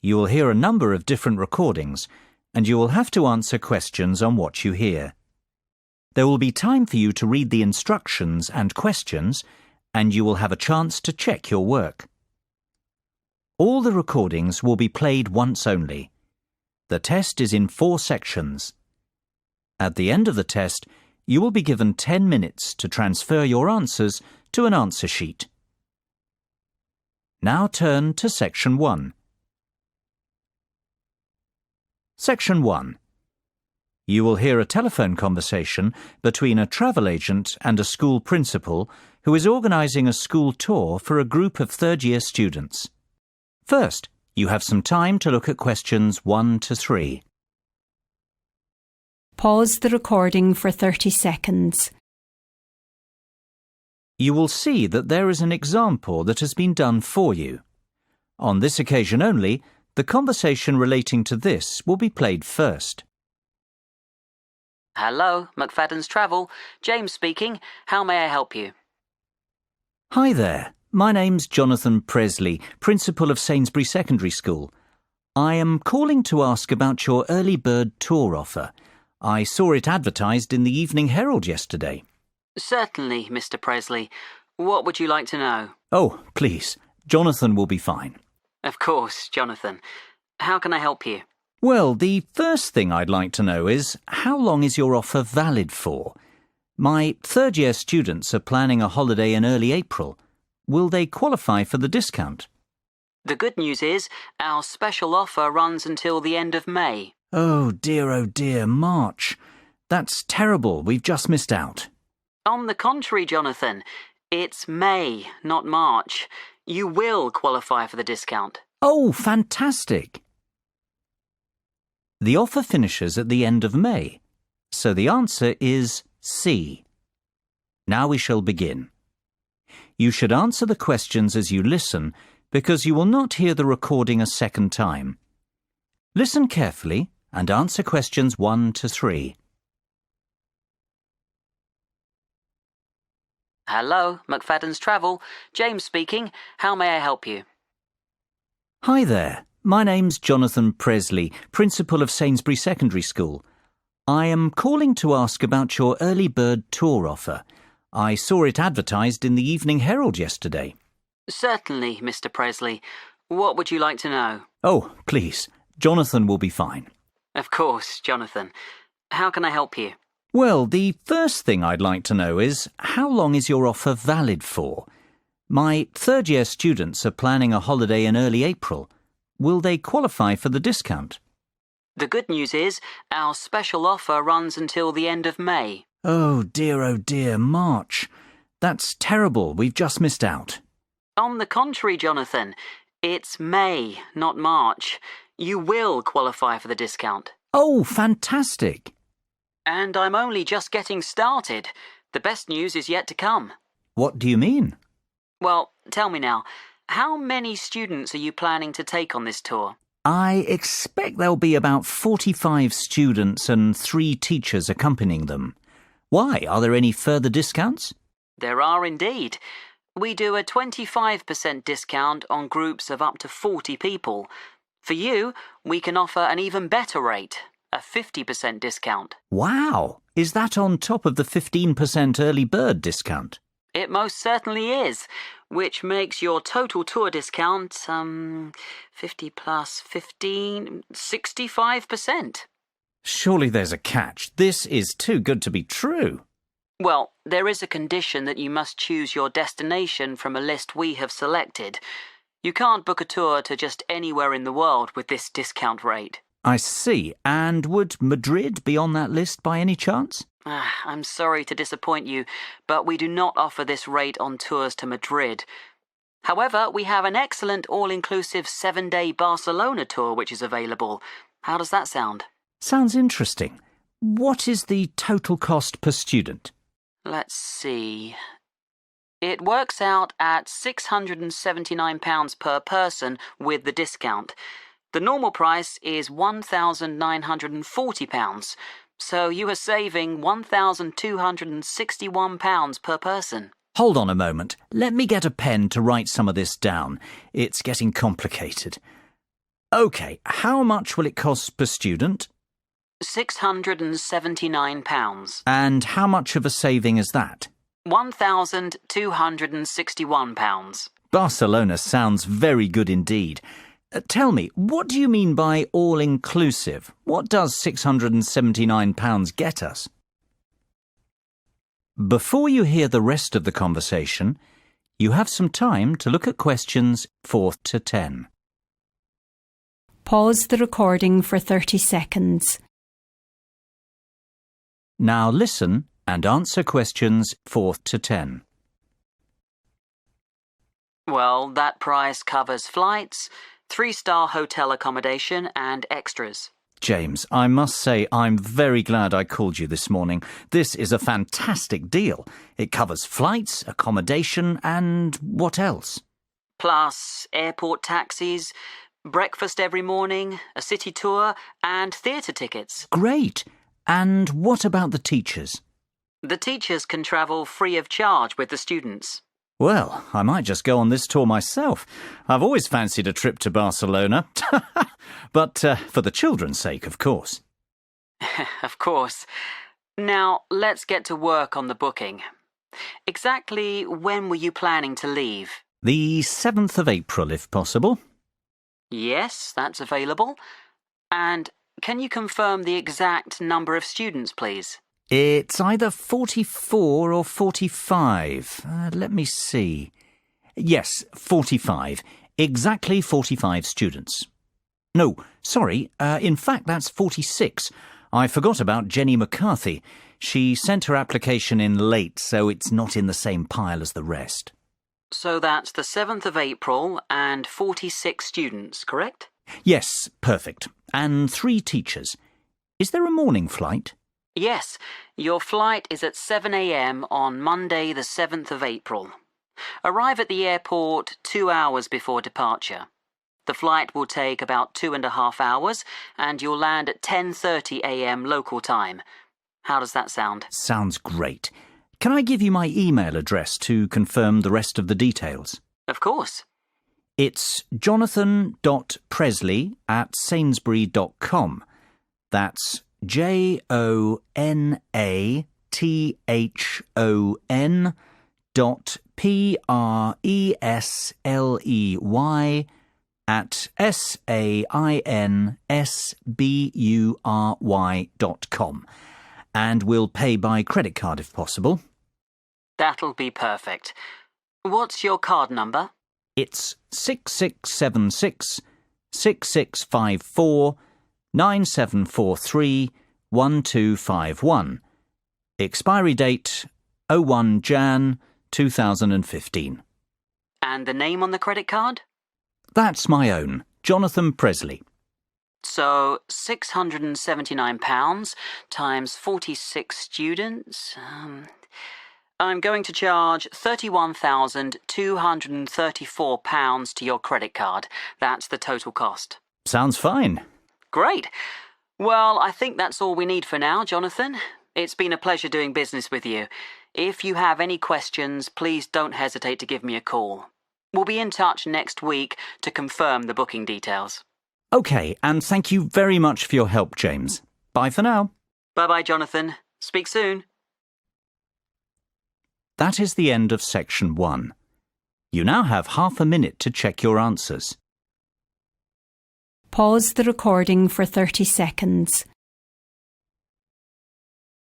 You will hear a number of different recordings, and you will have to answer questions on what you hear. There will be time for you to read the instructions and questions, and you will have a chance to check your work. All the recordings will be played once only. The test is in 4 sections. At the end of the test, you will be given 10 minutes to transfer your answers to an answer sheet. Now turn to Section 1. Section 1. You will hear a telephone conversation between a travel agent and a school principal who is organising a school tour for a group of third-year students. First, you have some time to look at questions 1 to 3. Pause the recording for 30 seconds. You will see that there is an example that has been done for you. On this occasion only, the conversation relating to this will be played first. Hello, McFadden's Travel. James speaking. How may I help you? Hi there. My name's Jonathan Presley, Principal of Sainsbury Secondary School. I am calling to ask about your early bird tour offer. I saw it advertised in the Evening Herald yesterday. Certainly, Mr. Presley. What would you like to know? Oh, please. Jonathan will be fine. Of course, Jonathan. How can I help you? Well, the first thing I'd like to know is, how long is your offer valid for? My third-year students are planning a holiday in early April. Will they qualify for the discount? The good news is, our special offer runs until the end of May. Oh dear, March. That's terrible. We've just missed out. On the contrary, Jonathan, it's May, not March. You will qualify for the discount. Oh, fantastic. The offer finishes at the end of May, so the answer is C. Now we shall begin. You should answer the questions as you listen, because you will not hear the recording a second time. Listen carefully and answer questions 1 to 3. Hello, McFadden's Travel. James speaking. How may I help you? Hi there. My name's Jonathan Presley, Principal of Sainsbury Secondary School. I am calling to ask about your early bird tour offer. I saw it advertised in the Evening Herald yesterday. Certainly, Mr. Presley. What would you like to know? Oh, please. Jonathan will be fine. Of course, Jonathan. How can I help you? Well, the first thing I'd like to know is, how long is your offer valid for? My third-year students are planning a holiday in early April. Will they qualify for the discount? The good news is, our special offer runs until the end of May. Oh dear, March. That's terrible. We've just missed out. On the contrary, Jonathan, it's May, not March. You will qualify for the discount. Oh, fantastic. And I'm only just getting started. The best news is yet to come. What do you mean? Well, tell me now, how many students are you planning to take on this tour? I expect there'll be about 45 students and 3 teachers accompanying them. Why? Are there any further discounts? There are indeed. We do a 25% discount on groups of up to 40 people. For you, we can offer an even better rate, a 50% discount. Wow! Is that on top of the 15% early bird discount? It most certainly is, which makes your total tour discount, 50 plus 15, 65%. Surely there's a catch. This is too good to be true. Well, there is a condition that you must choose your destination from a list we have selected. You can't book a tour to just anywhere in the world with this discount rate. I see. And would Madrid be on that list by any chance? I'm sorry to disappoint you, but we do not offer this rate on tours to Madrid. However, we have an excellent all-inclusive 7-day Barcelona tour which is available. How does that sound? Sounds interesting. What is the total cost per student? Let's see. It works out at £679 per person with the discount. The normal price is £1,940, so you are saving £1,261 per person. Hold on a moment. Let me get a pen to write some of this down. It's getting complicated. OK, how much will it cost per student? £679. And how much of a saving is that? £1,261. Barcelona sounds very good indeed. Tell me, what do you mean by all-inclusive? What does £679 get us? Before you hear the rest of the conversation, you have some time to look at questions 4 to 10. Pause the recording for 30 seconds. Now listen and answer questions 4 to 10. Well, that price covers flights, 3-star hotel accommodation and extras. James, I must say I'm very glad I called you this morning. This is a fantastic deal. It covers flights, accommodation and what else? Plus airport taxis, breakfast every morning, a city tour and theatre tickets. Great! And what about the teachers? The teachers can travel free of charge with the students. Well, I might just go on this tour myself. I've always fancied a trip to Barcelona. But for the children's sake, of course. Of course. Now, let's get to work on the booking. Exactly when were you planning to leave? The 7th of April, if possible. Yes, that's available. And can you confirm the exact number of students, please? It's either 44 or 45. Let me see. Yes, 45. Exactly 45 students. No, sorry. In fact, that's 46. I forgot about Jenny McCarthy. She sent her application in late, so it's not in the same pile as the rest. So that's the 7th of April and 46 students, correct? Yes, perfect. And 3 teachers. Is there a morning flight? Yes, your flight is at 7 a.m. on Monday the 7th of April. Arrive at the airport 2 hours before departure. The flight will take about 2.5 hours and you'll land at 10:30 a.m. local time. How does that sound? Sounds great. Can I give you my email address to confirm the rest of the details? Of course. It's jonathan.presley@sainsbury.com. That's JONATHAN.PRESLEY@SAINSBURY.com. And we'll pay by credit card if possible. That'll be perfect. What's your card number? It's 6676 6654 9743 1251. Expiry date 01 Jan 2015. And the name on the credit card? That's my own, Jonathan Presley. So £679 times 46 students. I'm going to charge £31,234 to your credit card. That's the total cost. Sounds fine. Great. Well, I think that's all we need for now, Jonathan. It's been a pleasure doing business with you. If you have any questions, please don't hesitate to give me a call. We'll be in touch next week to confirm the booking details. OK, and thank you very much for your help, James. Bye for now. Bye-bye, Jonathan. Speak soon. That is the end of section 1. You now have half a minute to check your answers. Pause the recording for 30 seconds.